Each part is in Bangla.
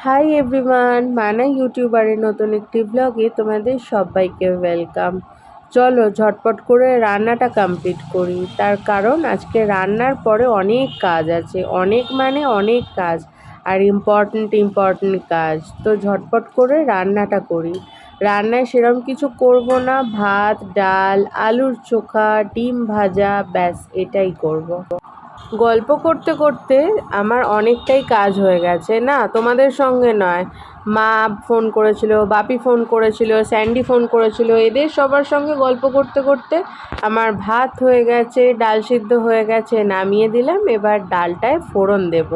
হাই এভরিওয়ান, মানা ইউটিউবারের নতুন একটি ব্লগে তোমাদের সবাইকে ওয়েলকাম। চলো ঝটপট করে রান্নাটা কমপ্লিট করি। তার কারণ আজকে রান্নার পরে অনেক কাজ আছে, অনেক মানে অনেক কাজ, আর ইম্পর্ট্যান্ট কাজ। তো ঝটপট করে রান্নাটা করি। রান্নায় সেরকম কিছু করব না, ভাত ডাল আলুর চোখা ডিম ভাজা, ব্যাস এটাই করব। গল্প করতে করতে আমার অনেকটাই কাজ হয়ে গেছে, না তোমাদের সঙ্গে নয়। মা ফোন করেছিল, বাপি ফোন করেছিল, স্যান্ডি ফোন করেছিল, এদের সবার সঙ্গে গল্প করতে করতে আমার ভাত হয়ে গেছে, ডাল সিদ্ধ হয়ে গেছে, নামিয়ে দিলাম। এবার ডালটায় ফোড়ন দেব।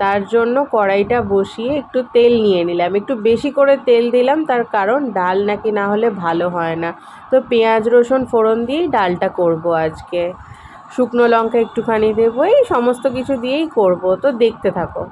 তার জন্য কড়াইটা বসিয়ে একটু তেল নিয়ে নিলাম, একটু বেশি করে তেল দিলাম, তার কারণ ডাল নাকি না হলে ভালো হয় না। তো পেঁয়াজ রসুন ফোড়ন দিয়েই ডালটা করব আজকে। শুকনো লঙ্কা একটুখানি দেবো, এই সমস্ত কিছু দিয়েই করব, তো দেখতে থাকো।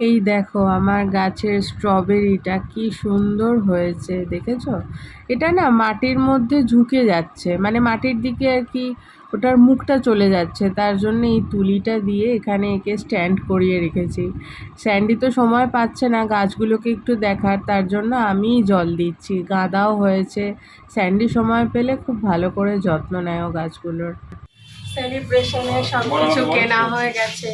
এই দেখো আমার গাছের স্ট্রবেরিটা কি সুন্দর হয়েছে, দেখেছো? এটা না মাটির মধ্যে ঝুঁকে যাচ্ছে, মানে মাটির দিকে আর কি ওটার মুখটা চলে যাচ্ছে, তার জন্য এই তুলিটা দিয়ে এখানে একে স্ট্যান্ড করিয়ে রেখেছি। স্যান্ডি তো সময় পাচ্ছে না গাছগুলোকে একটু দেখার, তার জন্য আমিই জল দিচ্ছি। গাঁদাও হয়েছে, স্যান্ডি সময় পেলে খুব ভালো করে যত্ন নেয় ও গাছগুলোর। সেলিব্রেশনে সব কিছু কেনা হয়ে গেছে।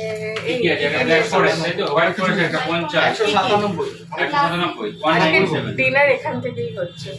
ডিনার এখান থেকেই হচ্ছে।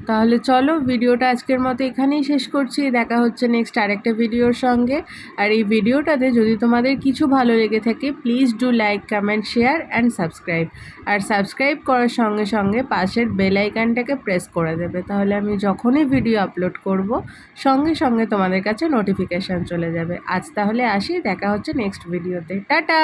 তাহলে চলো ভিডিওটা আজকের মতো এখানেই শেষ করছি। দেখা হচ্ছে নেক্সট আরেকটা ভিডিওর সঙ্গে। আর এই ভিডিওটাতে যদি তোমাদের কিছু ভালো লেগে থাকে please do like, comment, share and subscribe. আর সাবস্ক্রাইব করার সঙ্গে সঙ্গে পাশের বেল আইকনটাকে প্রেস করে দেবে, তাহলে আমি যখনই ভিডিও আপলোড করব সঙ্গে সঙ্গে তোমাদের কাছে নোটিফিকেশান চলে যাবে। আজ তাহলে আসি, দেখা হচ্ছে নেক্সট ভিডিওতে। টাটা।